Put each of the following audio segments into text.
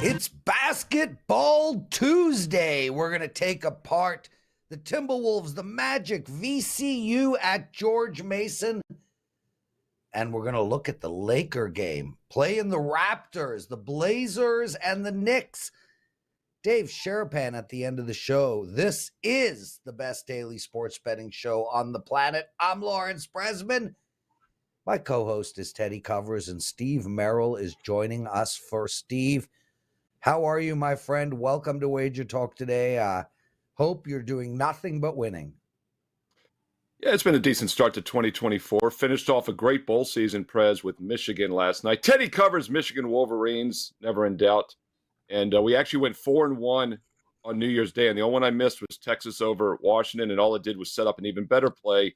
It's Basketball Tuesday. We're going to take apart the Timberwolves, the Magic, VCU at George Mason. And we're going to look at the Laker game, playing the Raptors, the Blazers, and the Knicks. Dave Sharapan at the end of the show. This is the best daily sports betting show on the planet. I'm Lawrence Bresman. My co-host is Teddy Covers, and Steve Merril is joining us for Steve. How are you, my friend? Welcome to WagerTalk Today. Hope you're doing nothing but winning. Yeah, it's been a decent start to 2024. Finished off a great bowl season, Prez, with Michigan last night. Teddy covers Michigan Wolverines, never in doubt. And we actually went 4-1 on New Year's Day. And the only one I missed was Texas over Washington. And all it did was set up an even better play,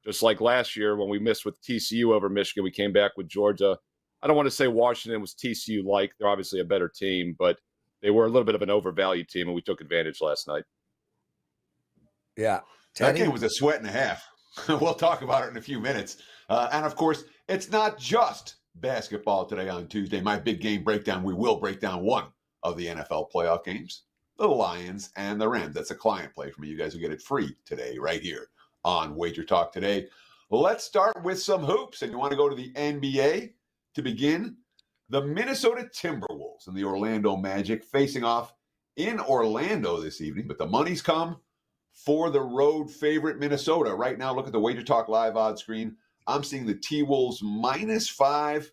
just like last year when we missed with TCU over Michigan. We came back with Georgia. I don't want to say Washington was TCU-like. They're obviously a better team, but they were a little bit of an overvalued team, and we took advantage last night. Yeah. Teddy? That game was a sweat and a half. We'll talk about it in a few minutes. And, of course, it's not just basketball today on Tuesday. My big game breakdown, we will break down one of the NFL playoff games, the Lions and the Rams. That's a client play for me. You guys will get it free today right here on WagerTalk Today. Let's start with some hoops. And you want to go to the NBA to begin? The Minnesota Timberwolves and the Orlando Magic facing off in Orlando this evening, but the money's come for the road favorite Minnesota. Right now, look at the WagerTalk Live odds screen. I'm seeing the T-Wolves -5.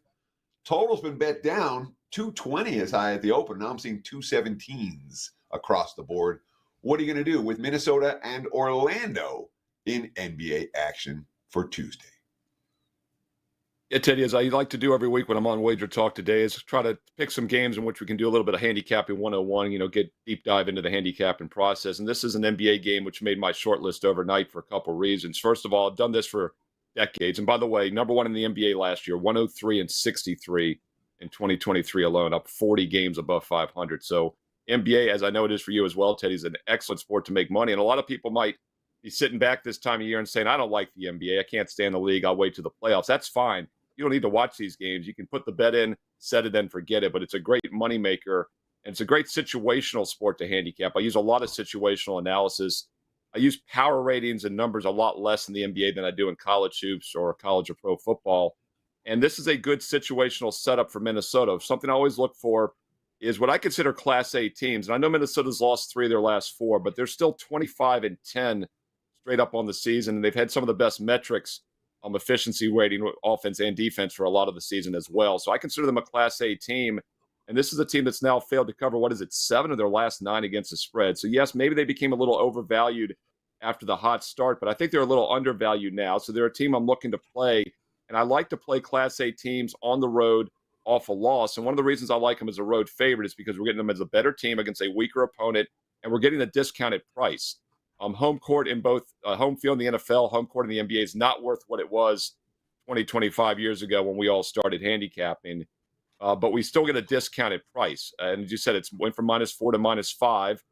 Total's been bet down. 220 is high at the open. Now I'm seeing 217s across the board. What are you going to do with Minnesota and Orlando in NBA action for Tuesday? Yeah, Teddy, as I like to do every week when I'm on WagerTalk Today, is try to pick some games in which we can do a little bit of handicapping 101, get deep dive into the handicapping process. And this is an NBA game which made my short list overnight for a couple reasons. First of all, I've done this for decades. And by the way, number one in the NBA last year, 103-63 in 2023 alone, up 40 games above 500. So NBA, as I know it is for you as well, Teddy, is an excellent sport to make money. And a lot of people might be sitting back this time of year and saying, I don't like the NBA. I can't stand the league. I'll wait to the playoffs. That's fine. You don't need to watch these games. You can put the bet in, set it, then forget it. But it's a great moneymaker, and it's a great situational sport to handicap. I use a lot of situational analysis. I use power ratings and numbers a lot less in the NBA than I do in college hoops or college or pro football. And this is a good situational setup for Minnesota. Something I always look for is what I consider Class A teams. And I know Minnesota's lost 3 of their last 4, but they're still 25-10 straight up on the season. And they've had some of the best metrics efficiency rating, offense and defense for a lot of the season as well. So I consider them a Class A team. And this is a team that's now failed to cover, 7 of their last 9 against the spread. So yes, maybe they became a little overvalued after the hot start, but I think they're a little undervalued now. So they're a team I'm looking to play. And I like to play Class A teams on the road off a loss. And one of the reasons I like them as a road favorite is because we're getting them as a better team against a weaker opponent, and we're getting a discounted price. Home court in both home field in the NFL, home court in the NBA is not worth what it was 25 years ago when we all started handicapping. But we still get a discounted price. And as you said, it's went from -4 to -5.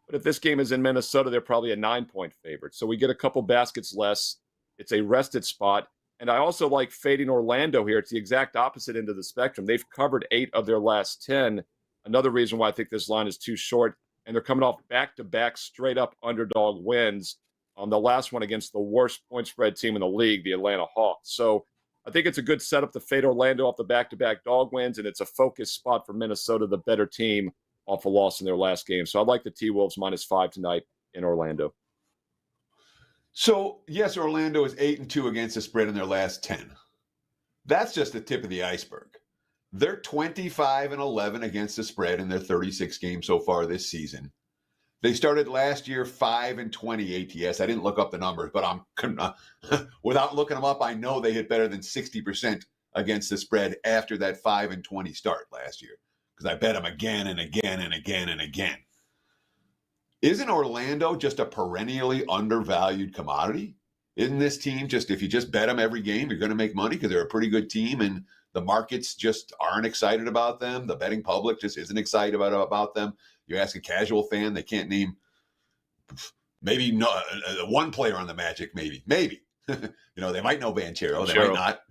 But if this game is in Minnesota, they're probably a 9-point favorite. So we get a couple baskets less. It's a rested spot. And I also like fading Orlando here. It's the exact opposite end of the spectrum. They've covered 8 of their last 10. Another reason why I think this line is too short. And they're coming off back-to-back straight-up underdog wins on the last one against the worst point spread team in the league, the Atlanta Hawks. So I think it's a good setup to fade Orlando off the back-to-back dog wins, and it's a focus spot for Minnesota, the better team, off a loss in their last game. So I like the T-Wolves -5 tonight in Orlando. So, yes, Orlando is 8-2 against the spread in their last 10. That's just the tip of the iceberg. They're 25-11 against the spread in their 36 games so far this season. They started last year 5-20 ATS. I didn't look up the numbers, but without looking them up, I know they hit better than 60% against the spread after that 5-20 start last year, because I bet them again and again and again and again. Isn't Orlando just a perennially undervalued commodity? Isn't this team just, if you just bet them every game, you're going to make money because they're a pretty good team, and the markets just aren't excited about them. The betting public just isn't excited about them. You ask a casual fan, they can't name maybe one player on the Magic, maybe. They might know Banchero, they might not.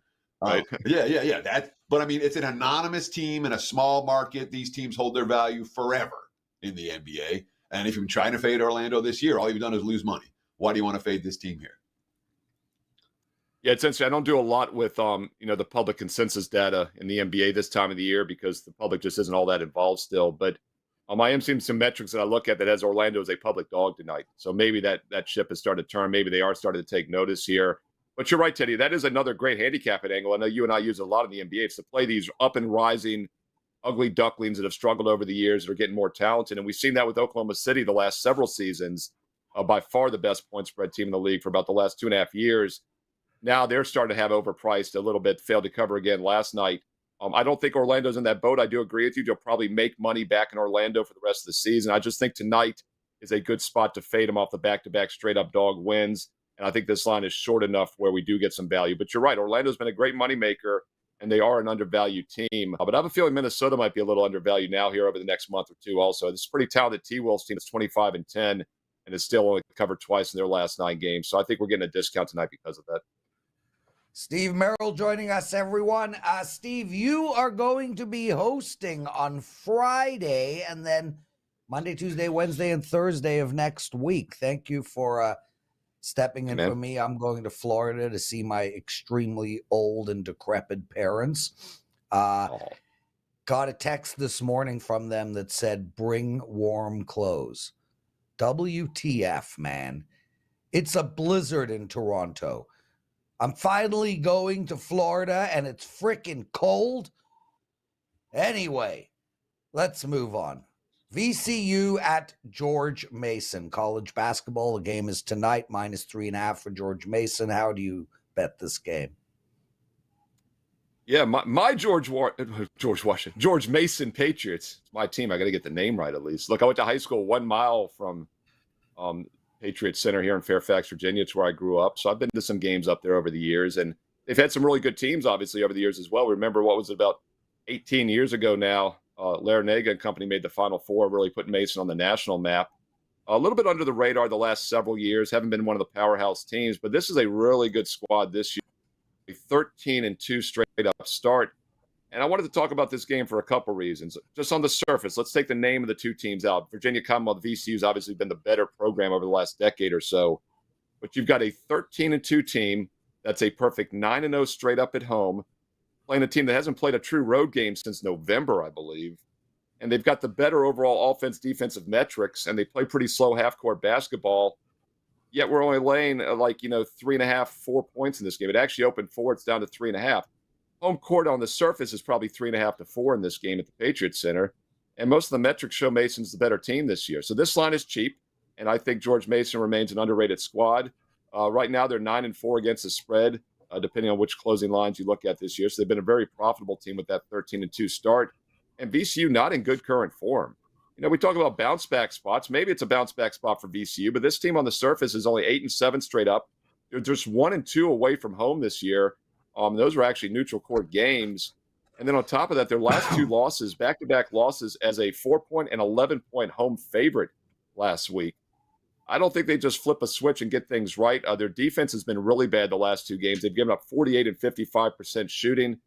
Right. Yeah. But I mean, it's an anonymous team in a small market. These teams hold their value forever in the NBA. And if you're trying to fade Orlando this year, all you've done is lose money. Why do you want to fade this team here? Yeah, it's interesting. I don't do a lot with the public consensus data in the NBA this time of the year because the public just isn't all that involved still. But I am seeing some metrics that I look at that has Orlando as a public dog tonight. So maybe that ship has started to turn. Maybe they are starting to take notice here. But you're right, Teddy. That is another great handicapping angle. I know you and I use a lot in the NBA. It's to play these up and rising, ugly ducklings that have struggled over the years that are getting more talented. And we've seen that with Oklahoma City the last several seasons. By far the best point spread team in the league for about the last 2.5 years. Now they're starting to have overpriced a little bit, failed to cover again last night. I don't think Orlando's in that boat. I do agree with you. You'll probably make money back in Orlando for the rest of the season. I just think tonight is a good spot to fade them off the back-to-back straight-up dog wins. And I think this line is short enough where we do get some value. But you're right. Orlando's been a great moneymaker, and they are an undervalued team. But I have a feeling Minnesota might be a little undervalued now here over the next month or two also. This is a pretty talented T-Wolves team. It's 25-10, and it's still only covered twice in their last 9 games. So I think we're getting a discount tonight because of that. Steve Merrill joining us, everyone. Steve, you are going to be hosting on Friday and then Monday, Tuesday, Wednesday, and Thursday of next week. Thank you for stepping in for me. I'm going to Florida to see my extremely old and decrepit parents. Got a text this morning from them that said, bring warm clothes. WTF, man. It's a blizzard in Toronto. I'm finally going to Florida, and it's freaking cold. Anyway, let's move on. VCU at George Mason. College basketball. The game is tonight, -3.5 for George Mason. How do you bet this game? Yeah, my George Mason Patriots. It's my team. I got to get the name right at least. Look, I went to high school 1 mile from Patriot Center here in Fairfax, Virginia. It's where I grew up. So I've been to some games up there over the years, and they've had some really good teams, obviously, over the years as well. Remember, what was it, about 18 years ago now, Larinaga and company made the Final Four, really putting Mason on the national map. A little bit under the radar the last several years, haven't been one of the powerhouse teams, but this is a really good squad this year. A 13-2 straight-up start. And I wanted to talk about this game for a couple reasons. Just on the surface, let's take the name of the two teams out. Virginia Commonwealth VCU has obviously been the better program over the last decade or so. But you've got a 13-2 team that's a perfect 9-0 straight up at home, playing a team that hasn't played a true road game since November, I believe. And they've got the better overall offense-defensive metrics, and they play pretty slow half-court basketball. Yet we're only laying 3.5, 4 points in this game. It actually opened 4. It's down to 3.5. Home court on the surface is probably 3.5 to 4 in this game at the Patriot Center. And most of the metrics show Mason's the better team this year. So this line is cheap, and I think George Mason remains an underrated squad. Right now, they're 9-4 against the spread, depending on which closing lines you look at this year. So they've been a very profitable team with that 13-2 start. And VCU not in good current form. We talk about bounce back spots. Maybe it's a bounce back spot for VCU, but this team on the surface is only 8-7 straight up. They're just 1-2 away from home this year. Those were actually neutral court games. And then on top of that, their last 2 losses, back-to-back losses as a 4-point and 11-point home favorite last week. I don't think they just flip a switch and get things right. Their defense has been really bad the last 2 games. They've given up 48 and 55% shooting.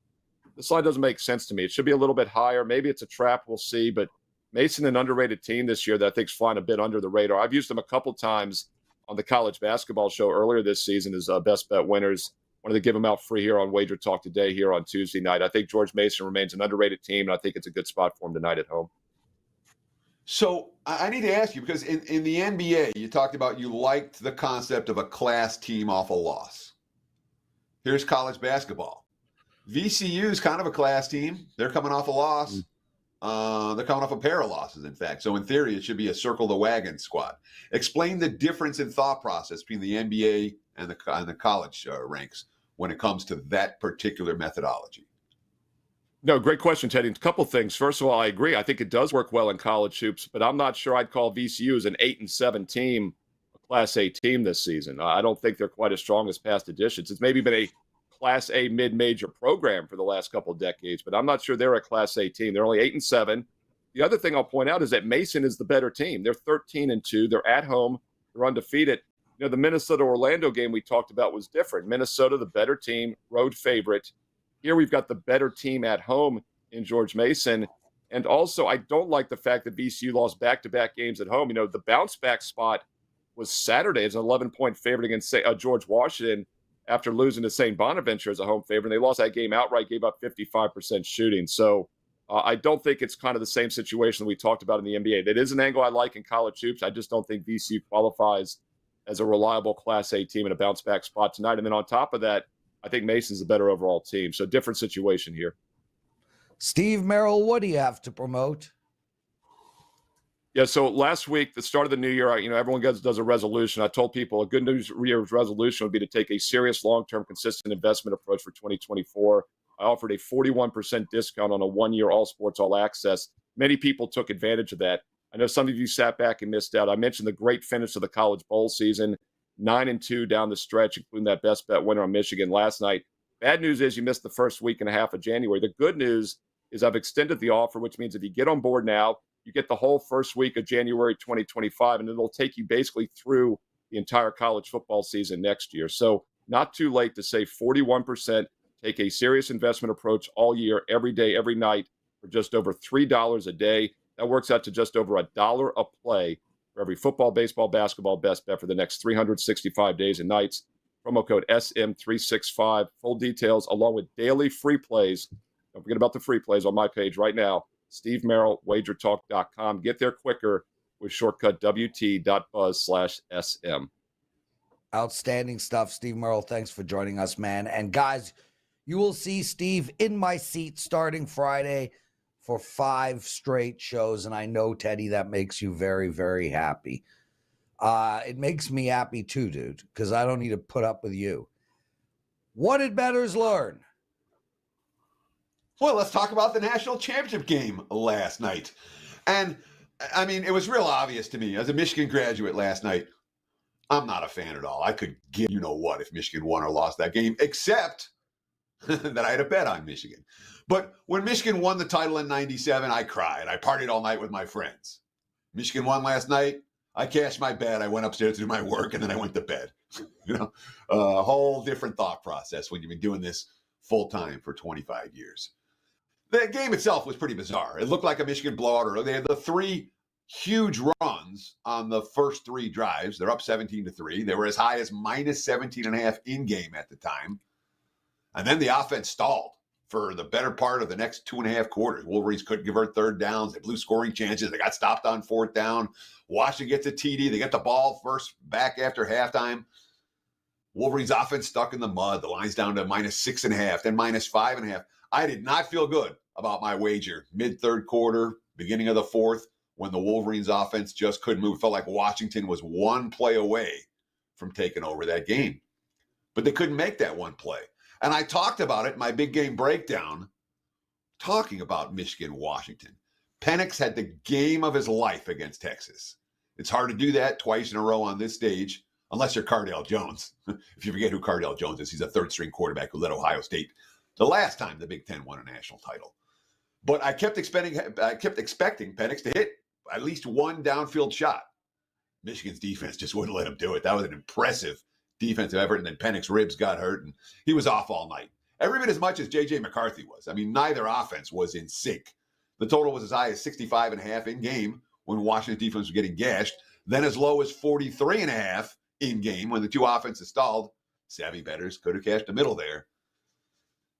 This line doesn't make sense to me. It should be a little bit higher. Maybe it's a trap. We'll see. But Mason, an underrated team this year that I think is flying a bit under the radar. I've used them a couple times on the college basketball show earlier this season as best bet winners. Wanted to give them out free here on WagerTalk Today here on Tuesday night. I think George Mason remains an underrated team, and I think it's a good spot for him tonight at home. So I need to ask you, because in the NBA, you talked about you liked the concept of a class team off a loss. Here's college basketball. VCU is kind of a class team. They're coming off a loss. They're coming off a pair of losses, in fact. So in theory, it should be a circle the wagon squad. Explain the difference in thought process between the NBA and the college ranks when it comes to that particular methodology. No, great question, Teddy. A couple things. First of all, I agree. I think it does work well in college hoops, but I'm not sure I'd call VCU as an 8-7 team, a Class A team this season. I don't think they're quite as strong as past editions. It's maybe been a Class A mid-major program for the last couple of decades, but I'm not sure they're a Class A team. They're only 8-7. The other thing I'll point out is that Mason is the better team. They're 13-2. They're at home. They're undefeated. The Minnesota-Orlando game we talked about was different. Minnesota, the better team, road favorite. Here we've got the better team at home in George Mason. And also, I don't like the fact that VCU lost back-to-back games at home. The bounce-back spot was Saturday as an 11-point favorite against George Washington after losing to St. Bonaventure as a home favorite. And they lost that game outright, gave up 55% shooting. So I don't think it's kind of the same situation that we talked about in the NBA. That is an angle I like in college hoops. I just don't think VCU qualifies as a reliable Class A team in a bounce-back spot tonight. And then on top of that, I think Mason's the better overall team. So different situation here. Steve Merril, what do you have to promote? Yeah, so last week, the start of the new year, everyone does a resolution. I told people a good news year's resolution would be to take a serious long-term consistent investment approach for 2024. I offered a 41% discount on a one-year all sports, all access. Many people took advantage of that. I know some of you sat back and missed out. I mentioned the great finish of the college bowl season, 9-2 down the stretch, including that best bet winner on Michigan last night. Bad news is you missed the first week and a half of January. The good news is I've extended the offer, which means if you get on board now, you get the whole first week of January 2025, and it'll take you basically through the entire college football season next year. So not too late to save 41%, take a serious investment approach all year, every day, every night for just over $3 a day. That works out to just over $1 a play for every football, baseball, basketball best bet for the next 365 days and nights. Promo code SM365. Full details along with daily free plays. Don't forget about the free plays on my page right now. Steve Merril, WagerTalk.com. Get there quicker with shortcut WT.buzz/SM. Outstanding stuff, Steve Merril. Thanks for joining us, man. And guys, you will see Steve in my seat starting Friday for 5 straight shows. And I know, Teddy, that makes you very, very happy. It makes me happy too, dude, because I don't need to put up with you. What did bettors learn? Well, let's talk about the national championship game last night. And, I mean, it was real obvious to me as a Michigan graduate last night, I'm not a fan at all. I could give you know what if Michigan won or lost that game, except that I had a bet on Michigan. But when Michigan won the title in 97, I cried. I partied all night with my friends. Michigan won last night. I cashed my bet. I went upstairs to do my work, and then I went to bed. A whole different thought process when you've been doing this full time for 25 years. The game itself was pretty bizarre. It looked like a Michigan blowout early. They had the 3 huge runs on the first 3 drives. They're up 17-3. They were as high as minus 17.5 in game at the time. And then the offense stalled for the better part of the next 2.5 quarters. Wolverines couldn't convert third downs. They blew scoring chances. They got stopped on 4th down. Washington gets a TD. They get the ball first back after halftime. Wolverines offense stuck in the mud. The line's down to minus 6.5, then minus 5.5. I did not feel good about my wager mid-third quarter, beginning of the 4th, when the Wolverines offense just couldn't move. It felt like Washington was one play away from taking over that game. But they couldn't make that one play. And I talked about it in my big game breakdown, talking about Michigan-Washington. Penix had the game of his life against Texas. It's hard to do that twice in a row on this stage, unless you're Cardale Jones. If you forget who Cardale Jones is, he's a third-string quarterback who led Ohio State the last time the Big Ten won a national title. But I kept expecting Penix to hit at least one downfield shot. Michigan's defense just wouldn't let him do it. That was an impressive defensive effort, and then Penix's ribs got hurt, and he was off all night. Every bit as much as J.J. McCarthy was. I mean, neither offense was in sync. The total was as high as 65.5 in game when Washington's defense was getting gashed, then as low as 43.5 in game when the 2 offenses stalled. Savvy bettors could have cashed the middle there.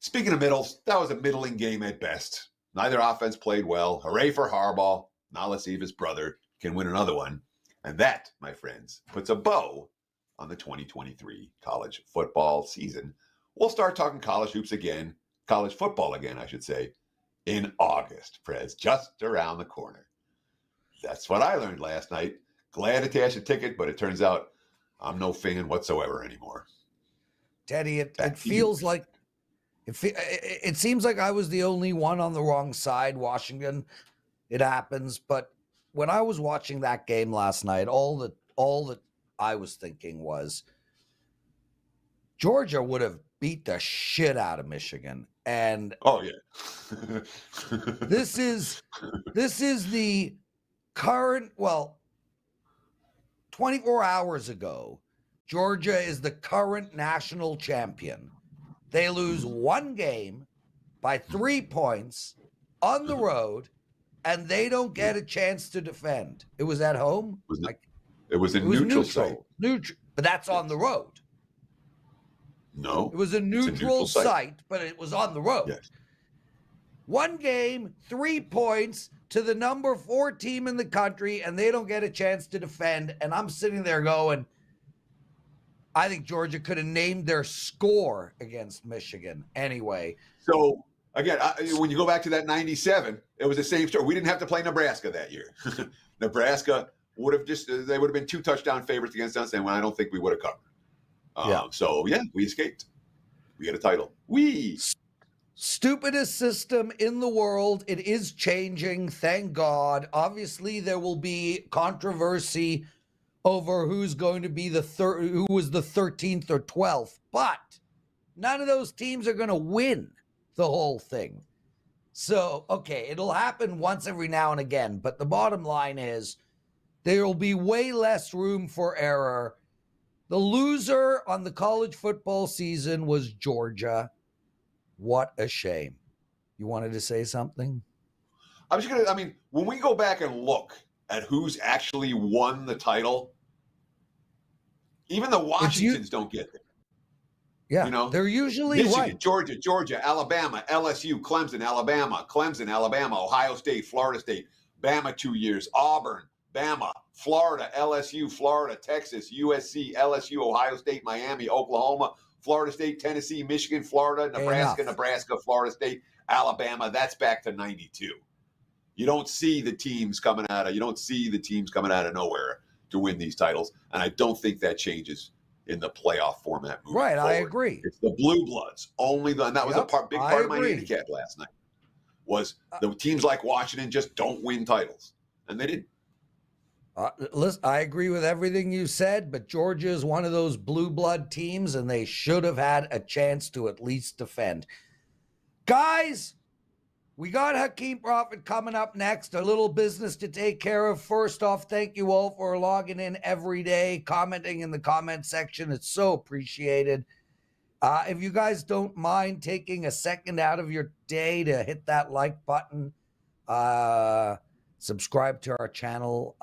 Speaking of middles, that was a middling game at best. Neither offense played well. Hooray for Harbaugh. Now let's see if his brother can win another one. And that, my friends, puts a bow on the 2023 college football season. We'll start talking college hoops again, college football again, I should say, in August, Prez, just around the corner. That's what I learned last night. Glad to cash a ticket, but it turns out I'm no fan whatsoever anymore. Teddy, it feels like, it seems like I was the only one on the wrong side, Washington. It happens. But when I was watching that game last night, all that I was thinking was Georgia would have beat the shit out of Michigan. And oh yeah. this is the current, 24 hours ago, Georgia is the current national champion. They lose one game by 3 points on the road, and they don't get a chance to defend. It was at home? It was a neutral site. But that's on the road. No. It was a neutral site, but it was on the road. Yes. One game, 3 points to the number 4 team in the country, and they don't get a chance to defend. And I'm sitting there going, I think Georgia could have named their score against Michigan anyway. So, again, when you go back to that 97, it was the same story. We didn't have to play Nebraska that year. Nebraska would have they would have been 2 touchdown favorites against us, and I don't think we would have covered. So, we escaped. We get a title. Stupidest system in the world. It is changing, thank God. Obviously, there will be controversy over who's going to be who was the 13th or 12th, but none of those teams are going to win the whole thing. So, okay, it'll happen once every now and again, but the bottom line is there will be way less room for error. The loser on the college football season was Georgia. What a shame. You wanted to say something? When we go back and look at who's actually won the title, even the Washingtons don't get there. Yeah, they're usually Michigan, right. Georgia, Alabama, LSU, Clemson, Alabama, Ohio State, Florida State, Bama 2 years, Auburn, Bama, Florida, LSU, Florida, Texas, USC, LSU, Ohio State, Miami, Oklahoma, Florida State, Tennessee, Michigan, Florida, Nebraska, Florida State, Alabama. That's back to 92. You don't see the teams coming out of nowhere to win these titles, and I don't think that changes in the playoff format moving forward. I agree. It's the blue bloods only, and that was big part of my handicap last night. Was the teams like Washington just don't win titles, and they didn't. Listen, I agree with everything you said, but Georgia is one of those blue blood teams, and they should have had a chance to at least defend. Guys, we got Skee Profit coming up next. A little business to take care of. First off, thank you all for logging in every day, commenting in the comment section. It's so appreciated. If you guys don't mind taking a second out of your day to hit that like button, subscribe to our channel.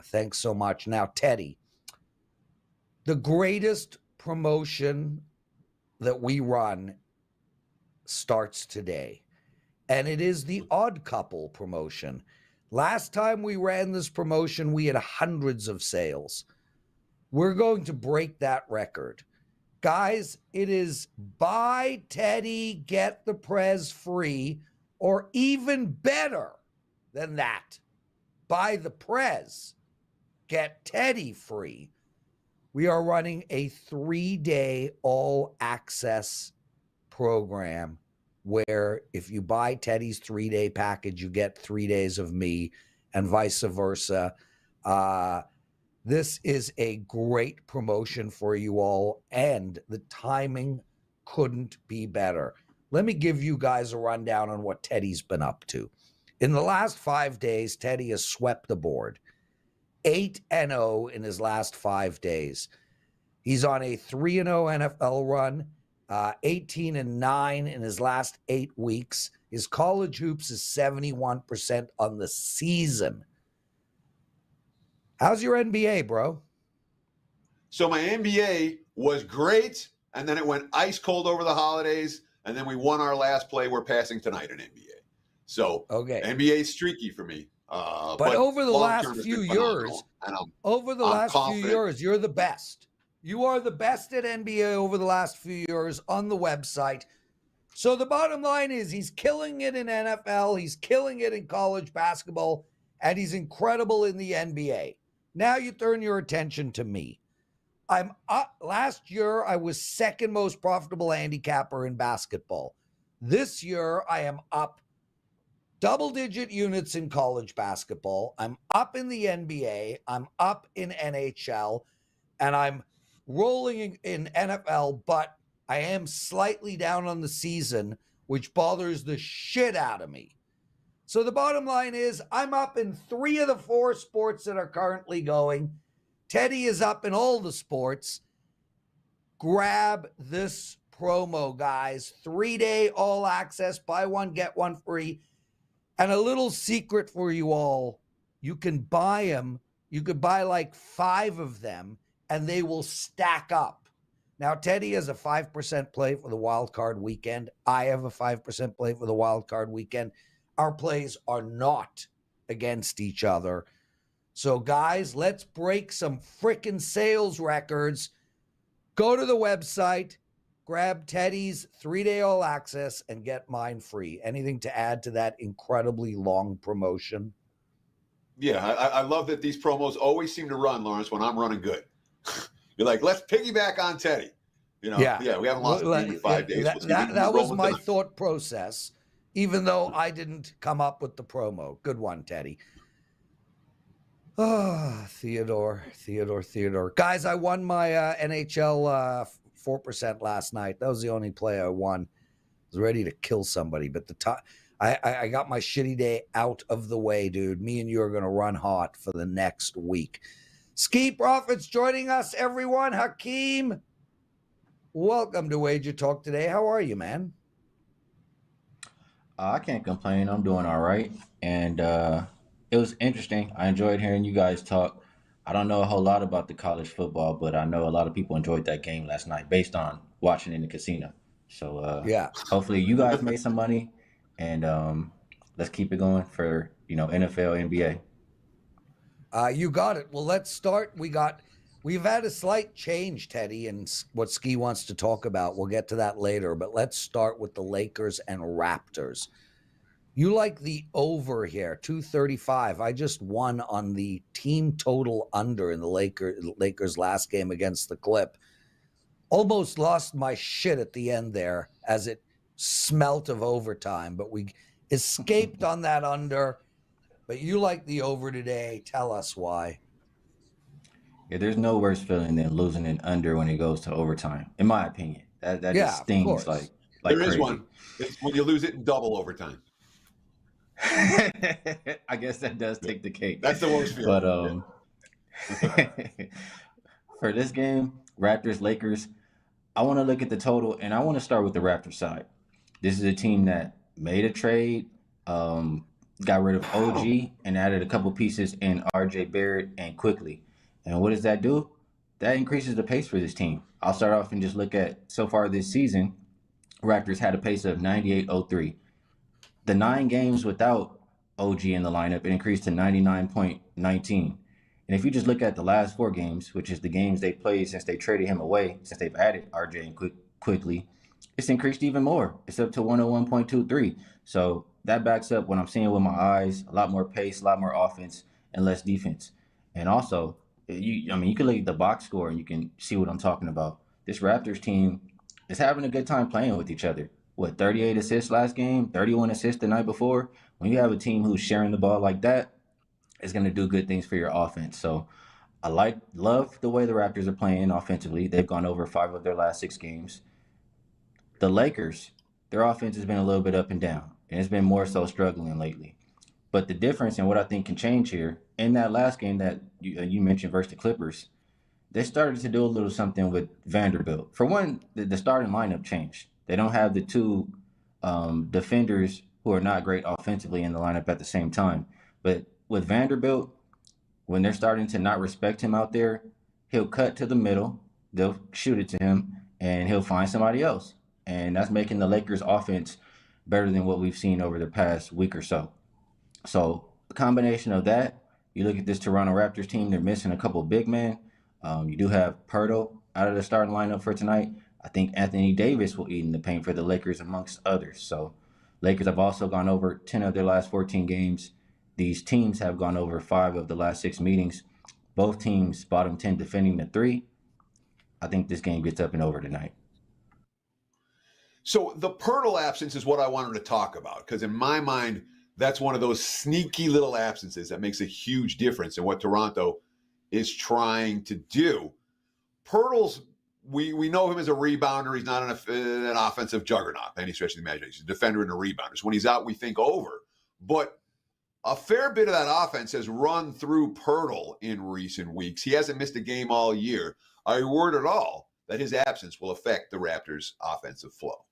Thanks so much. Now, Teddy, the greatest promotion that we run starts today, and it is the Odd Couple promotion. Last time we ran this promotion, we had hundreds of sales. We're going to break that record. Guys, it is buy Teddy, get the Prez free, or even better than that, buy the Prez, get Teddy free. We are running a 3-day all-access program where if you buy Teddy's 3-day package, you get 3 days of me and vice versa. This is a great promotion for you all, and the timing couldn't be better. Let me give you guys a rundown on what Teddy's been up to. In the last 5 days, Teddy has swept the board. 8-0 in his last 5 days. He's on a 3-0 NFL run, 18-9 in his last 8 weeks. His college hoops is 71% on the season. How's your NBA, bro? So my NBA was great, and then it went ice cold over the holidays, and then we won our last play. We're passing tonight in NBA. So NBA is streaky for me. But over the last few years, you're the best. You are the best at NBA over the last few years on the website. So the bottom line is he's killing it in NFL, he's killing it in college basketball, and he's incredible in the NBA. Now you turn your attention to me. I'm up. Last year, I was second most profitable handicapper in basketball. This year, I am up double-digit units in college basketball. I'm up in the NBA. I'm up in NHL. And I'm rolling in NFL, but I am slightly down on the season, which bothers the shit out of me. So the bottom line is I'm up in 3 of the 4 sports that are currently going. Teddy is up in all the sports. Grab this promo, guys. 3-day all access, buy one, get one free. And a little secret for you all, you can buy them. You could buy like 5 of them and they will stack up. Now, Teddy has a 5% play for the wild card weekend. I have a 5% play for the wild card weekend. Our plays are not against each other. So, guys, let's break some freaking sales records. Go to the website, grab Teddy's 3-day all access, and get mine free. Anything to add to that incredibly long promotion? Yeah, I love that these promos always seem to run, Lawrence, when I'm running good. You're like, let's piggyback on Teddy. You know, yeah, we haven't lost a game in 5 days. That was my thought process, even though I didn't come up with the promo. Good one, Teddy. Oh, Theodore. Guys, I won my NHL 4% last night. That was the only play I won. I was ready to kill somebody, but I got my shitty day out of the way, dude. Me and you are going to run hot for the next week. Skee Profit's joining us, everyone. Hakeem, welcome to Wager Talk Today. How are you, man? I can't complain. I'm doing all right. And it was interesting. I enjoyed hearing you guys talk. I don't know a whole lot about the college football, but I know a lot of people enjoyed that game last night based on watching in the casino. So yeah, hopefully you guys made some money, and let's keep it going for NFL, NBA. You got it. Well, let's start. We've had a slight change, Teddy, and what Skee wants to talk about. We'll get to that later, but let's start with the Lakers and Raptors. You like the over here, 235. I just won on the team total under in the Lakers last game against the Clip. Almost lost my shit at the end there as it smelt of overtime, but we escaped on that under. But you like the over today. Tell us why. Yeah, there's no worse feeling than losing an under when it goes to overtime, in my opinion. That just stings like there is crazy. one. It's when you lose it in double overtime. I guess that does take the cake. That's the worst feeling. But for this game, Raptors, Lakers, I want to look at the total, and I want to start with the Raptors side. This is a team that made a trade, got rid of OG, and added a couple pieces in RJ Barrett and Quickly. And what does that do? That increases the pace for this team. I'll start off and just look at so far this season, Raptors had a pace of 98.03. The 9 games without OG in the lineup, it increased to 99.19. And if you just look at the last 4 games, which is the games they played since they traded him away, since they've added RJ and Quickly, it's increased even more. It's up to 101.23. So that backs up what I'm seeing with my eyes, a lot more pace, a lot more offense, and less defense. And also, you can look at the box score and you can see what I'm talking about. This Raptors team is having a good time playing with each other. 38 assists last game, 31 assists the night before. When you have a team who's sharing the ball like that, it's going to do good things for your offense. So I love the way the Raptors are playing offensively. They've gone over 5 of their last 6 games. The Lakers, their offense has been a little bit up and down, and it's been more so struggling lately. But the difference and what I think can change here, in that last game that you mentioned versus the Clippers, they started to do a little something with Vanderbilt. For one, the starting lineup changed. They don't have the 2 defenders who are not great offensively in the lineup at the same time. But with Vanderbilt, when they're starting to not respect him out there, he'll cut to the middle, they'll shoot it to him, and he'll find somebody else. And that's making the Lakers offense better than what we've seen over the past week or so. So a combination of that, you look at this Toronto Raptors team, they're missing a couple big men. You do have Pirtle out of the starting lineup for tonight. I think Anthony Davis will eat in the paint for the Lakers amongst others. So Lakers have also gone over 10 of their last 14 games. These teams have gone over 5 of the last 6 meetings. Both teams bottom 10 defending the 3. I think this game gets up and over tonight. So the Pirtle absence is what I wanted to talk about, because in my mind, that's one of those sneaky little absences that makes a huge difference in what Toronto is trying to do. Pirtle's, we know him as a rebounder. He's not an offensive juggernaut by any stretch of the imagination. He's a defender and a rebounder. So when he's out, we think over. But a fair bit of that offense has run through Pirtle in recent weeks. He hasn't missed a game all year. Are you worried at all that his absence will affect the Raptors' offensive flow?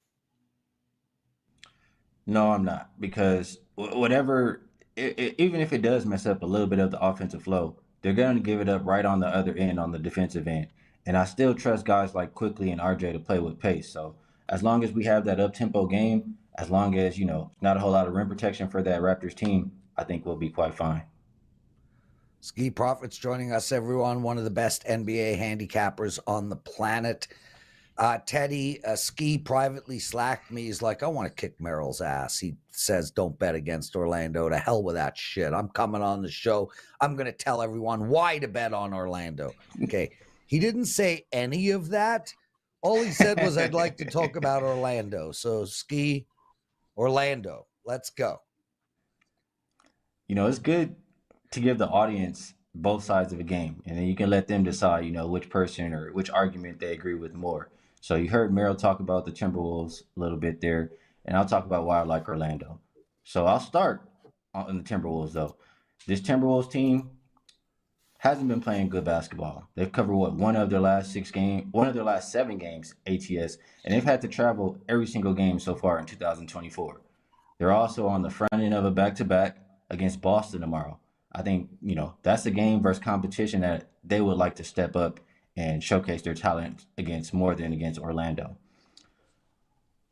No, I'm not, because whatever, even if it does mess up a little bit of the offensive flow, they're going to give it up right on the other end, on the defensive end. And I still trust guys like Quickly and RJ to play with pace. So as long as we have that up-tempo game, as long as, not a whole lot of rim protection for that Raptors team, I think we'll be quite fine. Skee Profit's joining us, everyone. One of the best NBA handicappers on the planet. Teddy, Skee privately slacked me. He's like, I want to kick Merrill's ass. He says, don't bet against Orlando. To hell with that shit. I'm coming on the show. I'm going to tell everyone why to bet on Orlando. Okay. He didn't say any of that. All he said was, I'd like to talk about Orlando. So, Skee, Orlando, let's go. It's good to give the audience both sides of a game, and then you can let them decide, which person or which argument they agree with more. So you heard Merrill talk about the Timberwolves a little bit there, and I'll talk about why I like Orlando. So I'll start on the Timberwolves, though. This Timberwolves team hasn't been playing good basketball. They've covered one of their last 7 games ATS, and they've had to travel every single game so far in 2024. They're also on the front end of a back-to-back against Boston tomorrow. I think, that's a game versus competition that they would like to step up and showcase their talent against more than against Orlando.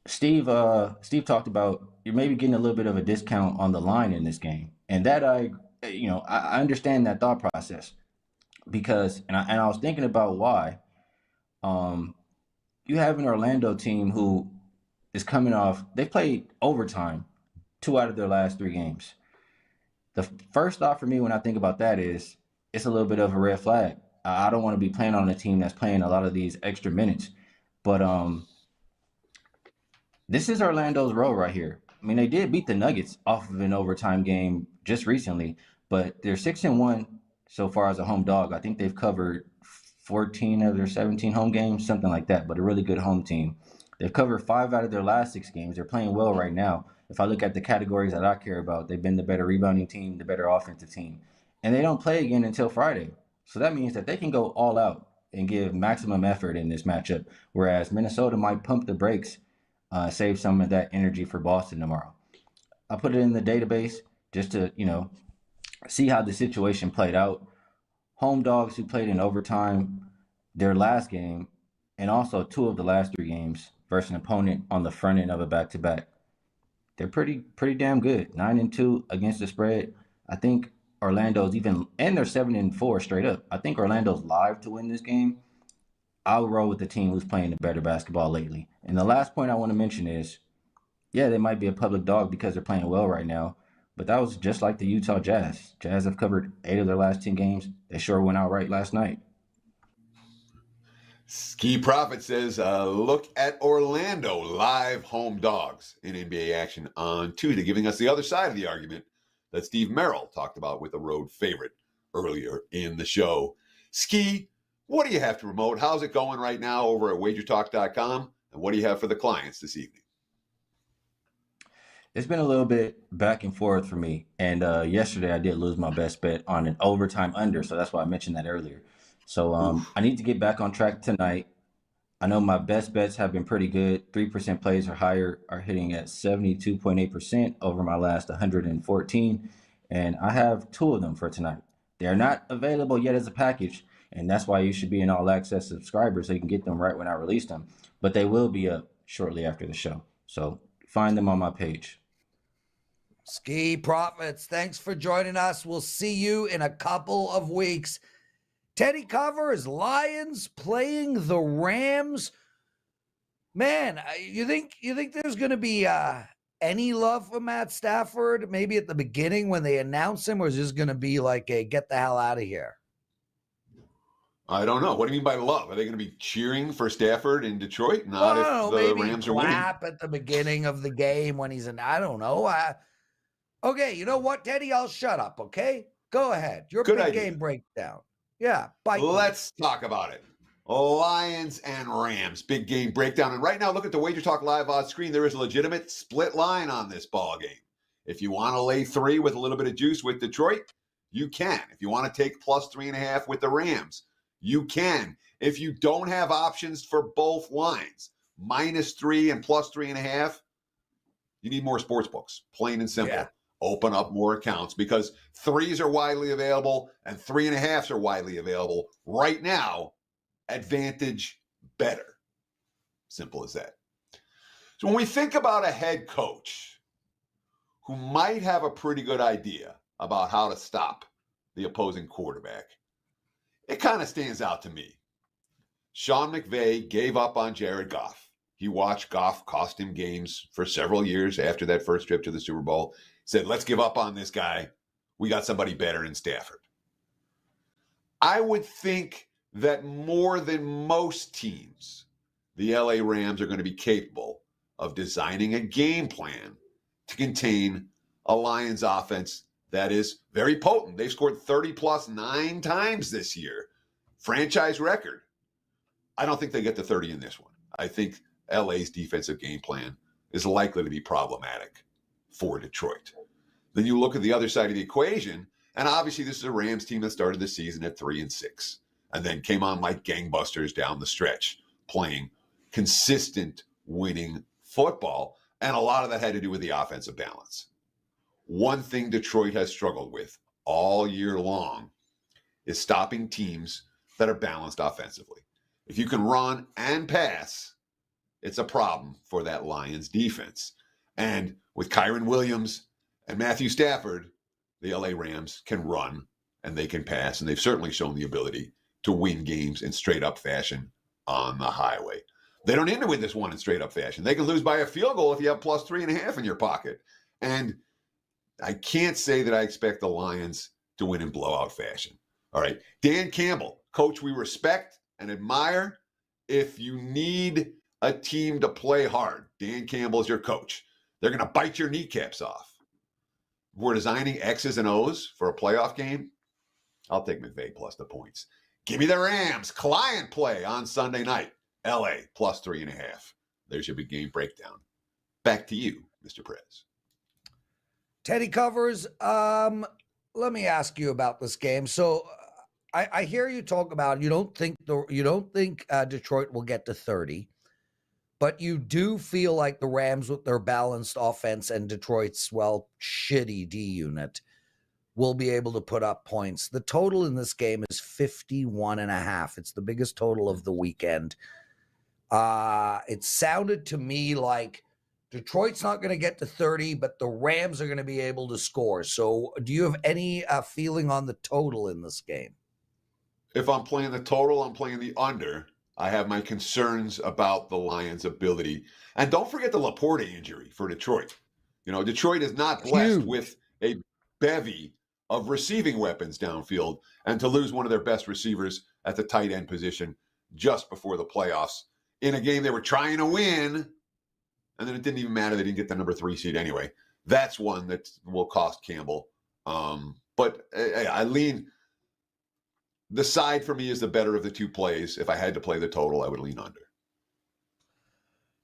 Steve talked about you're maybe getting a little bit of a discount on the line in this game. And that I understand that thought process because, and I was thinking about why. You have an Orlando team who is coming off, they played overtime 2 out of their last 3 games. The first thought for me when I think about that is it's a little bit of a red flag. I don't want to be playing on a team that's playing a lot of these extra minutes. But this is Orlando's role right here. I mean, they did beat the Nuggets off of an overtime game just recently, but they're 6-1 so far as a home dog. I think they've covered 14 of their 17 home games, something like that, but a really good home team. They've covered 5 out of their last 6 games. They're playing well right now. If I look at the categories that I care about, they've been the better rebounding team, the better offensive team. And they don't play again until Friday. So that means that they can go all out and give maximum effort in this matchup, whereas Minnesota might pump the brakes, save some of that energy for Boston tomorrow. I put it in the database just to, see how the situation played out. Home dogs who played in overtime their last game and also 2 of the last 3 games versus an opponent on the front end of a back-to-back. They're pretty damn good. 9-2 against the spread. I think Orlando's and they're 7-4 straight up. I think Orlando's live to win this game. I'll roll with the team who's playing the better basketball lately. And the last point I want to mention is, yeah, they might be a public dog because they're playing well right now, but that was just like the Utah Jazz. Jazz have covered 8 of their last 10 games. They sure went out right last night. Skee Profit says, look at Orlando live home dogs in NBA action on Tuesday, giving us the other side of the argument that Steve Merrill talked about with the road favorite earlier in the show. Skee, what do you have to promote? How's it going right now over at WagerTalk.com? And what do you have for the clients this evening? It's been a little bit back and forth for me. And yesterday I did lose my best bet on an overtime under. So that's why I mentioned that earlier. So I need to get back on track tonight. I know my best bets have been pretty good. 3% plays or higher are hitting at 72.8% over my last 114. And I have 2 of them for tonight. They're not available yet as a package. And that's why you should be an all access subscriber so you can get them right when I release them. But they will be up shortly after the show. So find them on my page. Skee Profits, thanks for joining us. We'll see you in a couple of weeks. Teddy covers Lions playing the Rams. Man, you think there's going to be any love for Matt Stafford maybe at the beginning when they announce him, or is this going to be like a get the hell out of here? I don't know. What do you mean by love? Are they going to be cheering for Stafford in Detroit? Not if the maybe Rams are winning. Clap at the beginning of the game when he's in. I don't know. Okay, you know what, Teddy? I'll shut up. Okay, go ahead. Your Good big idea. game breakdown. Yeah, bye. Let's talk about it. Lions and Rams, big game breakdown. And right now, look at the Wager Talk live odds screen. There is a legitimate split line on this ball game. If you want to lay 3 with a little bit of juice with Detroit, you can. If you want to take plus 3.5 with the Rams, you can. If you don't have options for both lines, -3 and +3.5, you need more sports books, plain and simple. Yeah. Open up more accounts because 3s are widely available and 3.5s are widely available right now. Advantage better. Simple as that. So when we think about a head coach who might have a pretty good idea about how to stop the opposing quarterback, it kind of stands out to me. Sean McVay gave up on Jared Goff. He watched Goff cost him games for several years after that first trip to the Super Bowl. Said, let's give up on this guy. We got somebody better in Stafford. I would think that more than most teams, the LA Rams are going to be capable of designing a game plan to contain a Lions offense that is very potent. They've scored 30+ 9 times this year. Franchise record. I don't think they get to 30 in this one. I think LA's defensive game plan is likely to be problematic for Detroit. Then you look at the other side of the equation, and obviously this is a Rams team that started the season at 3-6 and then came on like gangbusters down the stretch, playing consistent winning football, and a lot of that had to do with the offensive balance. One thing Detroit has struggled with all year long is stopping teams that are balanced offensively. If you can run and pass, it's a problem for that Lions defense. And with Kyron Williams and Matthew Stafford, the LA Rams can run and they can pass, and they've certainly shown the ability to win games in straight-up fashion on the highway. They don't need to win this one in straight-up fashion. They can lose by a field goal if you have +3.5 in your pocket. And I can't say that I expect the Lions to win in blowout fashion. All right, Dan Campbell, coach we respect and admire. If you need a team to play hard, Dan Campbell is your coach. They're going to bite your kneecaps off. We're designing X's and O's for a playoff game. I'll take McVay plus the points. Give me the Rams. Client play on Sunday night. LA +3.5. There's your big game breakdown. Back to you, Mr. Prez. Teddy covers. Let me ask you about this game. So I hear you talk about you don't think Detroit will get to 30, but you do feel like the Rams with their balanced offense and Detroit's shitty D unit will be able to put up points. The total in this game is 51.5. It's the biggest total of the weekend. It sounded to me like Detroit's not going to get to 30, but the Rams are going to be able to score. So do you have any feeling on the total in this game? If I'm playing the total, I'm playing the under. I have my concerns about the Lions' ability. And don't forget the Laporte injury for Detroit. You know, Detroit is not blessed with a bevy of receiving weapons downfield, and to lose one of their best receivers at the tight end position just before the playoffs in a game they were trying to win, and then it didn't even matter. They didn't get the number 3 seed anyway. That's one that will cost Campbell. But I lean. The side for me is the better of the two plays. If I had to play the total, I would lean under.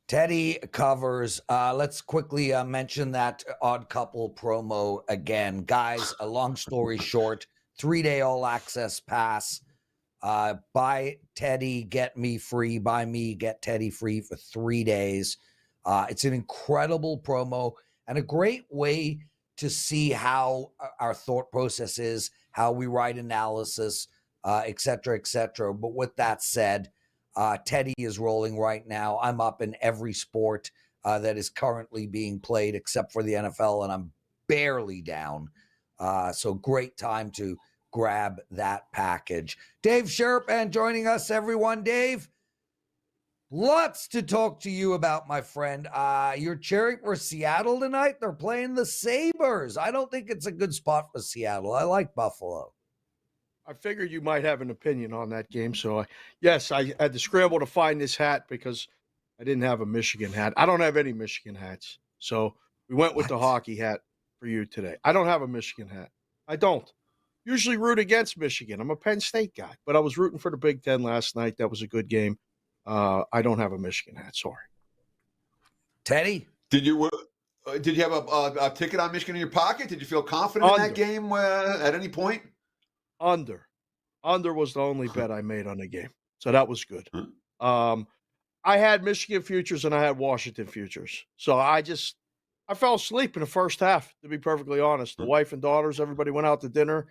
Teddy covers. Let's quickly mention that Odd Couple promo again. Guys, a long story short, 3-day all-access pass. Buy Teddy, get me free. Buy me, get Teddy free for 3 days. It's an incredible promo and a great way to see how our thought process is, how we write analysis, et cetera, et cetera. But with that said, Teddy is rolling right now. I'm up in every sport that is currently being played except for the NFL, and I'm barely down. So great time to grab that package. Dave Sharapan joining us, everyone. Dave, lots to talk to you about, my friend. You're cheering for Seattle tonight. They're playing the Sabres. I don't think it's a good spot for Seattle. I like Buffalo. I figured you might have an opinion on that game. So, yes, I had to scramble to find this hat because I didn't have a Michigan hat. I don't have any Michigan hats. So we went with the hockey hat for you today. I don't have a Michigan hat. I don't. Usually root against Michigan. I'm a Penn State guy. But I was rooting for the Big Ten last night. That was a good game. I don't have a Michigan hat. Sorry. Teddy? Did you have a ticket on Michigan in your pocket? Did you feel confident in that game at any point? Under. Under was the only bet I made on the game. So that was good. Hmm. I had Michigan futures and I had Washington futures. So I fell asleep in the first half, to be perfectly honest. The wife and daughters, everybody went out to dinner.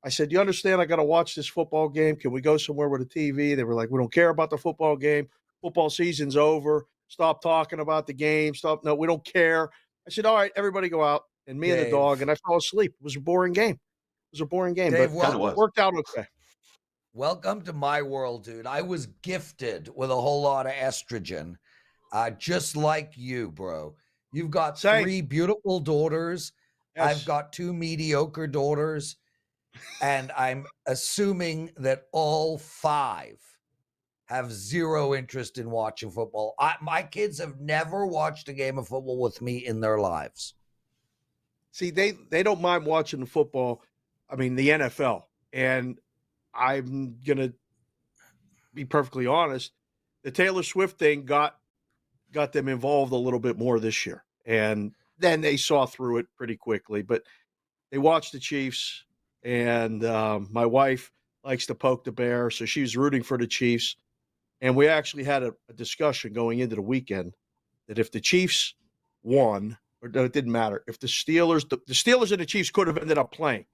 I said, you understand I got to watch this football game? Can we go somewhere with a TV? They were like, we don't care about the football game. Football season's over. Stop talking about the game. No, we don't care. I said, all right, everybody go out. And me and the dog, and I fell asleep. It was a boring game. Dave, But it worked out okay. Welcome to my world, dude. I was gifted with a whole lot of estrogen, just like you, bro. You've got Same. 3 beautiful daughters. Yes. I've got 2 mediocre daughters, and I'm assuming that all 5 have 0 interest in watching football. My kids have never watched a game of football with me in their lives. See, they don't mind watching the football. I mean, the NFL. And I'm going to be perfectly honest. The Taylor Swift thing got them involved a little bit more this year. And then they saw through it pretty quickly. But they watched the Chiefs. And my wife likes to poke the bear. So she was rooting for the Chiefs. And we actually had a discussion going into the weekend that if the Chiefs won, or no, it didn't matter, if the Steelers and the Chiefs could have ended up playing.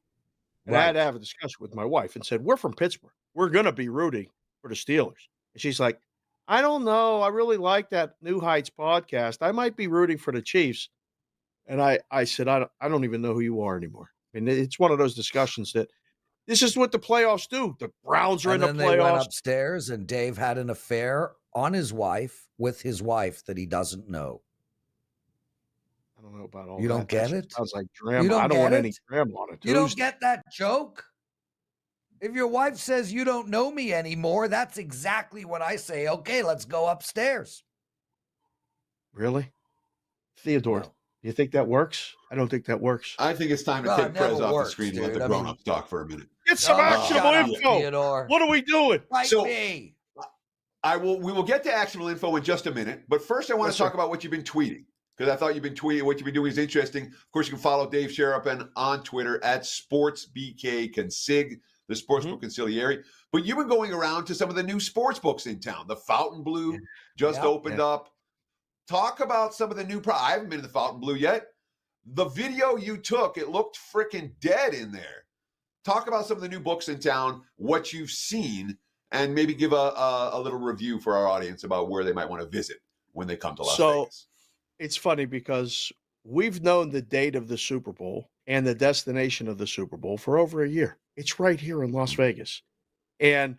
And I had to have a discussion with my wife and said, we're from Pittsburgh. We're going to be rooting for the Steelers. And she's like, I don't know. I really like that New Heights podcast. I might be rooting for the Chiefs. And I said, I don't even know who you are anymore. I mean, it's one of those discussions that this is what the playoffs do. The Browns are in the playoffs. They went upstairs, and Dave had an affair on his wife with his wife that he doesn't know. I don't know about all You that. don't get it? Sounds like drama. I don't want any drama on it. You don't get that joke? If your wife says you don't know me anymore, that's exactly what I say. Okay, let's go upstairs. Really? Theodore, do you think that works? I don't think that works. I think it's time to take Prez off the screen and let the grown-ups talk for a minute. Get some actionable info. Theodore. What are we doing? Me. We will get to actionable info in just a minute, but first I want to talk about what you've been tweeting, because I thought you've been tweeting. What you've been doing is interesting. Of course, you can follow Dave Sharapan on Twitter at SportsBKConsig, the Sportsbook Consigliere. But you've been going around to some of the new sports books in town. The Fountain Blue just opened up. Talk about some of the new I haven't been to the Fountain Blue yet. The video you took, it looked freaking dead in there. Talk about some of the new books in town, what you've seen, and maybe give a little review for our audience about where they might want to visit when they come to Las Vegas. It's funny because we've known the date of the Super Bowl and the destination of the Super Bowl for over a year. It's right here in Las Vegas. And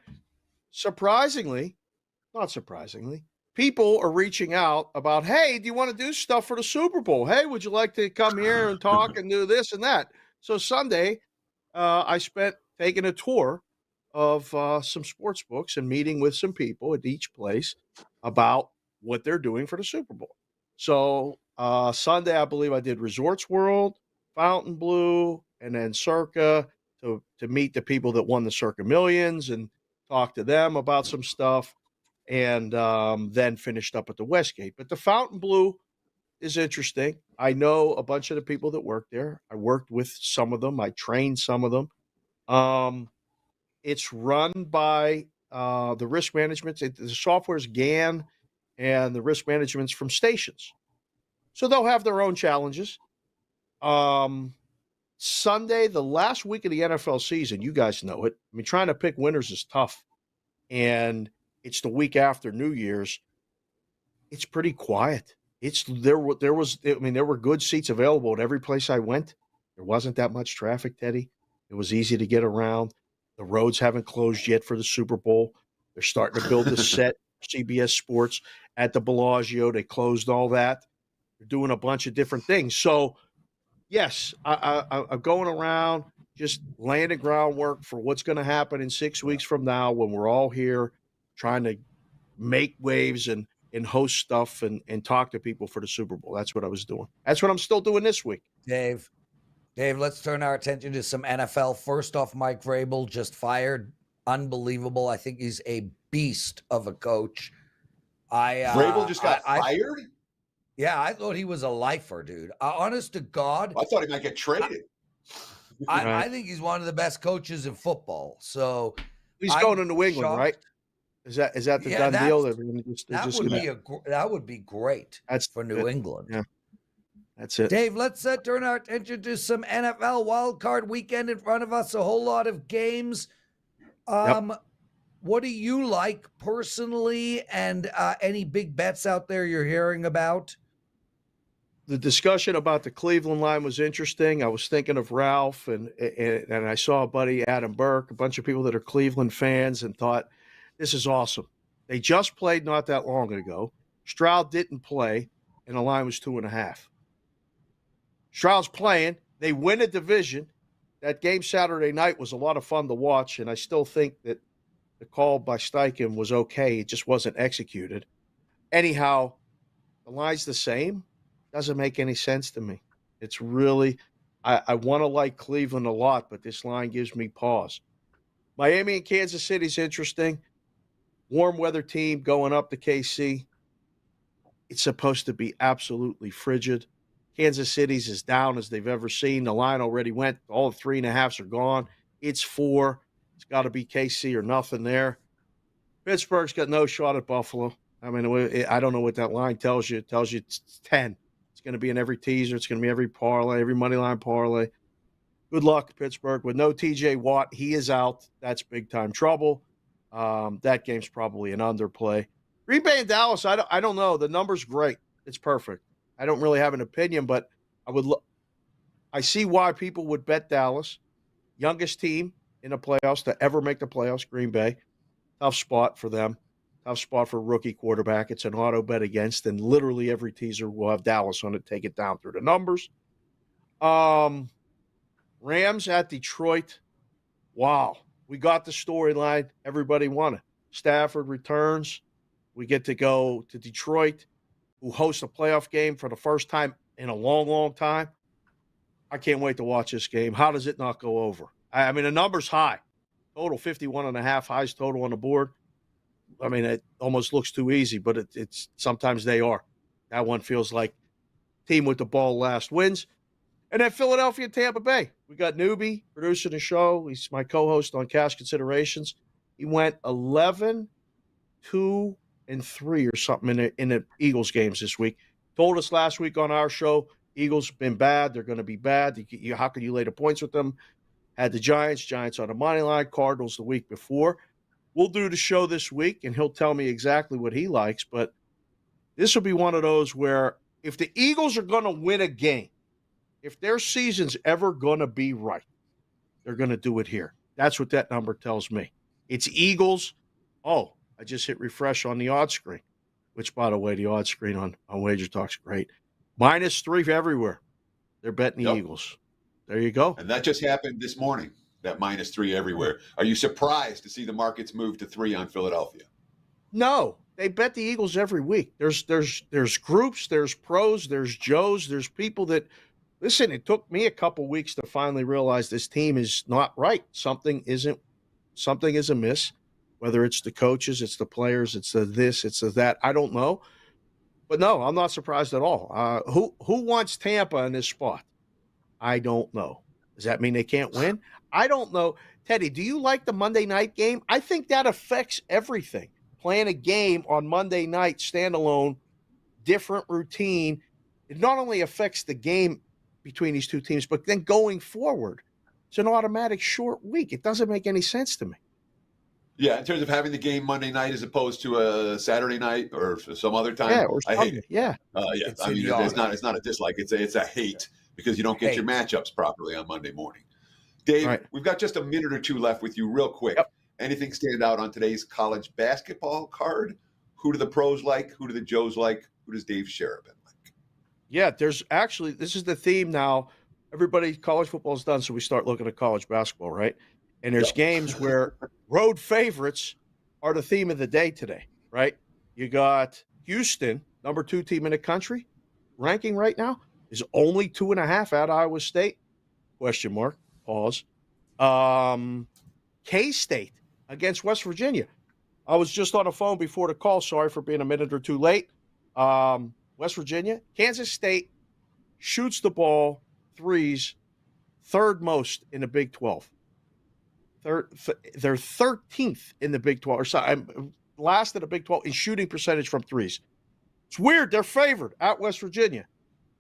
not surprisingly, people are reaching out about, hey, do you want to do stuff for the Super Bowl? Hey, would you like to come here and talk and do this and that? So Sunday, I spent taking a tour of some sports books and meeting with some people at each place about what they're doing for the Super Bowl. So Sunday, I believe I did Resorts World, Fountain Blue, and then Circa to meet the people that won the Circa Millions and talk to them about some stuff, and then finished up at the Westgate. But the Fountain Blue is interesting. I know a bunch of the people that work there. I worked with some of them. I trained some of them. It's run by the risk management. The software's GAN, and the risk management's from Stations. So they'll have their own challenges. Sunday, the last week of the NFL season, you guys know it. I mean, trying to pick winners is tough. And it's the week after New Year's. It's pretty quiet. There were good seats available at every place I went. There wasn't that much traffic, Teddy. It was easy to get around. The roads haven't closed yet for the Super Bowl. They're starting to build the set for CBS Sports at the Bellagio. They closed all that. They're doing a bunch of different things. So, yes, I'm going around just laying the groundwork for what's going to happen in 6 weeks from now when we're all here trying to make waves and host stuff and talk to people for the Super Bowl. That's what I was doing. That's what I'm still doing this week. Dave, let's turn our attention to some NFL. First off, Mike Vrabel just fired. Unbelievable. I think he's a beast of a coach. Vrabel just got fired? Yeah, I thought he was a lifer, dude. Honest to God. I thought he might get traded. I think he's one of the best coaches in football. So he's going to New England, right? Is that the Yeah, done deal? that's They're that just would gonna. be that would be great That's for New it. England. Yeah, that's it. Dave, let's turn our attention to some NFL wildcard weekend in front of us. A whole lot of games. Yep. What do you like personally, and any big bets out there you're hearing about? The discussion about the Cleveland line was interesting. I was thinking of Ralph, and I saw a buddy, Adam Burke, a bunch of people that are Cleveland fans, and thought, this is awesome. They just played not that long ago. Stroud didn't play, and the line was 2.5. Stroud's playing. They win a division. That game Saturday night was a lot of fun to watch, and I still think that the call by Steichen was okay. It just wasn't executed. Anyhow, the line's the same. Doesn't make any sense to me. It's really, I want to like Cleveland a lot, but this line gives me pause. Miami and Kansas City's interesting. Warm weather team going up to KC. It's supposed to be absolutely frigid. Kansas City's as down as they've ever seen. The line already went. All the 3.5s are gone. It's 4. It's got to be KC or nothing there. Pittsburgh's got no shot at Buffalo. I mean, I don't know what that line tells you. It tells you it's 10. It's going to be in every teaser. It's going to be every parlay, every money line parlay. Good luck, Pittsburgh. With no TJ Watt, he is out. That's big-time trouble. That game's probably an underplay. Green Bay and Dallas, I don't know. The number's great. It's perfect. I don't really have an opinion, but I see why people would bet Dallas. Youngest team in the playoffs to ever make the playoffs, Green Bay. Tough spot for them. Tough spot for a rookie quarterback. It's an auto bet against, and literally every teaser will have Dallas on it. Take it down through the numbers. Rams at Detroit. Wow. We got the storyline everybody wanted. Stafford returns. We get to go to Detroit, who hosts a playoff game for the first time in a long, long time. I can't wait to watch this game. How does it not go over? I mean, the number's high. Total 51.5, highest total on the board. I mean, it almost looks too easy, but it's sometimes they are. That one feels like team with the ball last wins. And then Philadelphia, Tampa Bay. We got Newbie producing the show. He's my co-host on Cash Considerations. He went 11, 2, and 3 or something in the Eagles games this week. Told us last week on our show, Eagles have been bad. They're going to be bad. How can you lay the points with them? Had the Giants on the money line, Cardinals the week before. We'll do the show this week, and he'll tell me exactly what he likes. But this will be one of those where if the Eagles are going to win a game, if their season's ever going to be right, they're going to do it here. That's what that number tells me. It's Eagles. Oh, I just hit refresh on the odds screen, which, by the way, the odds screen on WagerTalk's great. -3 everywhere. They're betting the Eagles. There you go. And that just happened this morning, that -3 everywhere. Are you surprised to see the markets move to 3 on Philadelphia? No, they bet the Eagles every week. There's groups, there's pros, there's Joes, there's people that listen. It took me a couple weeks to finally realize this team is not right. Something is amiss. Whether it's the coaches, it's the players, it's the this, it's the that. I don't know, but no, I'm not surprised at all. Who wants Tampa in this spot? I don't know. Does that mean they can't win? I don't know. Teddy, do you like the Monday night game? I think that affects everything. Playing a game on Monday night, standalone, different routine, it not only affects the game between these two teams, but then going forward, it's an automatic short week. It doesn't make any sense to me. Yeah, in terms of having the game Monday night as opposed to a Saturday night or some other time, Yeah, or I hate it. yeah. Yeah, I mean, it's not a dislike. It's a hate because you don't get your matchups properly on Monday morning. Dave, We've got just a minute or two left with you real quick. Yep. Anything stand out on today's college basketball card? Who do the pros like? Who do the Joes like? Who does Dave Sharapan like? Yeah, there's actually, this is the theme now. Everybody, college football is done, so we start looking at college basketball, right? And there's games where road favorites are the theme of the day today, right? You got Houston, number 2 team in the country, ranking right now is only 2.5 at Iowa State. Question mark. Pause. K-State against West Virginia. I was just on the phone before the call. Sorry for being a minute or two late. West Virginia, Kansas State shoots the ball threes, third most in the Big 12. They're 13th in the Big 12. last in the Big 12 in shooting percentage from threes. It's weird. They're favored at West Virginia.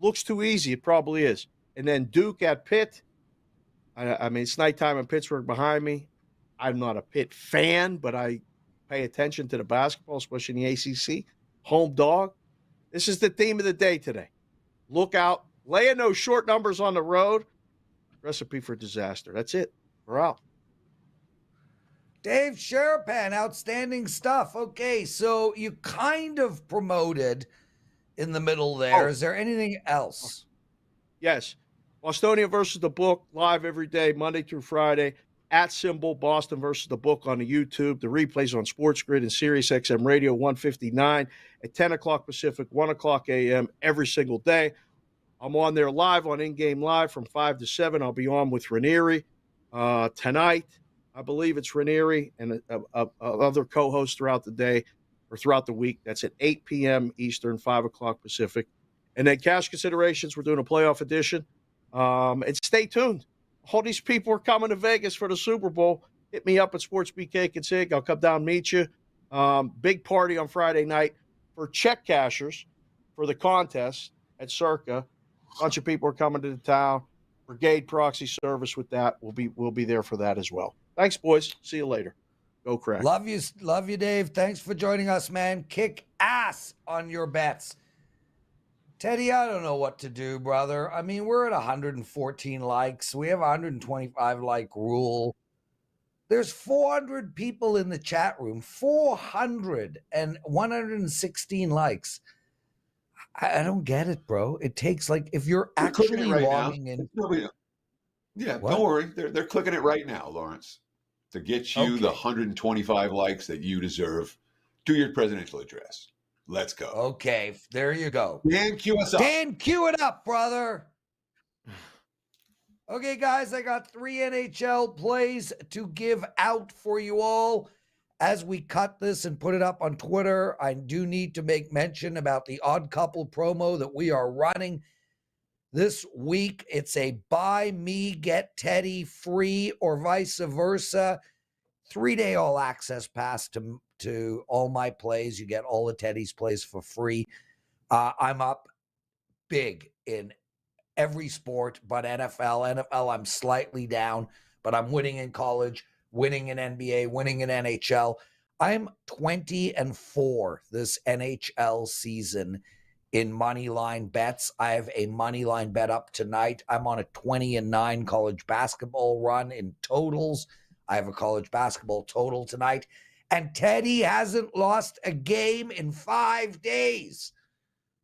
Looks too easy. It probably is. And then Duke at Pitt. I mean, it's nighttime in Pittsburgh behind me. I'm not a Pitt fan, but I pay attention to the basketball, especially in the ACC. Home dog. This is the theme of the day today. Look out. Laying those short numbers on the road. Recipe for disaster. That's it. We're out. Dave Sharapan, outstanding stuff. Okay, so you kind of promoted in the middle there. Is there anything else? Yes. Bostonia versus the Book, live every day, Monday through Friday, at Symbol, Boston versus the Book on the YouTube. The replays on Sports Grid and Sirius XM Radio 159 at 10 o'clock Pacific, 1 o'clock a.m. every single day. I'm on there live on In-Game Live from 5 to 7. I'll be on with Ranieri tonight. I believe it's Ranieri and other co-hosts throughout the day or throughout the week. That's at 8 p.m. Eastern, 5 o'clock Pacific. And then cash considerations, we're doing a playoff edition. And stay tuned. All these people are coming to Vegas for the Super Bowl. Hit me up at Sports BK Consig. I'll come down and meet you. Big party on Friday night for check cashers for the contest at Circa. A bunch of people are coming to the town. Brigade proxy service with that. We'll be there for that as well. Thanks, boys. See you later. Go Crack. Love you, Dave. Thanks for joining us, man. Kick ass on your bets. Teddy, I don't know what to do, brother. I mean, we're at 114 likes. We have a 125 like rule. There's 400 people in the chat room. 400 and 116 likes. I don't get it, bro. It takes if you're actually logging in. Yeah, What? don't worry. They're clicking it right now, Lawrence, to get you the 125 likes that you deserve. Do your presidential address. Let's go. Okay, there you go. Dan, cue us up. Dan, cue it up, brother. Okay, guys, I got 3 NHL plays to give out for you all. As we cut this and put it up on Twitter, I do need to make mention about the Odd Couple promo that we are running this week. It's a buy me, get Teddy free or vice versa. 3-day all access pass to all my plays. You get all of Teddy's plays for free. I'm up big in every sport but NFL. NFL, I'm slightly down, but I'm winning in college, winning in NBA, winning in NHL. I'm 20-4 this NHL season in money line bets. I have a money line bet up tonight. I'm on a 20-9 college basketball run in totals. I have a college basketball total tonight. And Teddy hasn't lost a game in 5 days.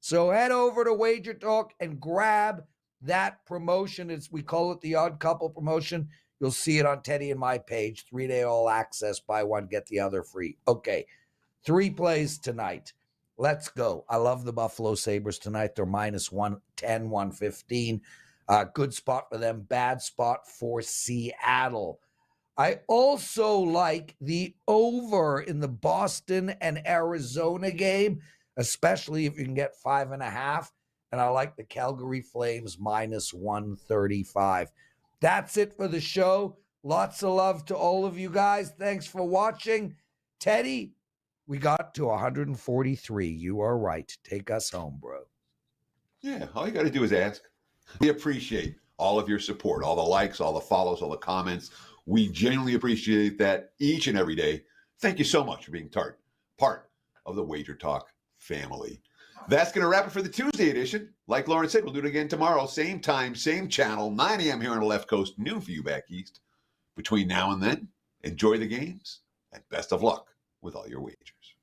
So head over to WagerTalk and grab that promotion. We call it the Odd Couple promotion. You'll see it on Teddy and my page. 3-day all access. Buy one, get the other free. Okay, 3 plays tonight. Let's go. I love the Buffalo Sabres tonight. They're minus 110, 115. Good spot for them. Bad spot for Seattle. I also like the over in the Boston and Arizona game, especially if you can get 5.5. And I like the Calgary Flames minus 135. That's it for the show. Lots of love to all of you guys. Thanks for watching. Teddy, we got to 143. You are right. Take us home, bro. Yeah, all you got to do is ask. We appreciate all of your support, all the likes, all the follows, all the comments. We genuinely appreciate that each and every day. Thank you so much for being part of the Wager Talk family. That's going to wrap it for the Tuesday edition. Like Lauren said, we'll do it again tomorrow. Same time, same channel, 9 a.m. here on the left coast, noon for you back east. Between now and then, enjoy the games and best of luck with all your wagers.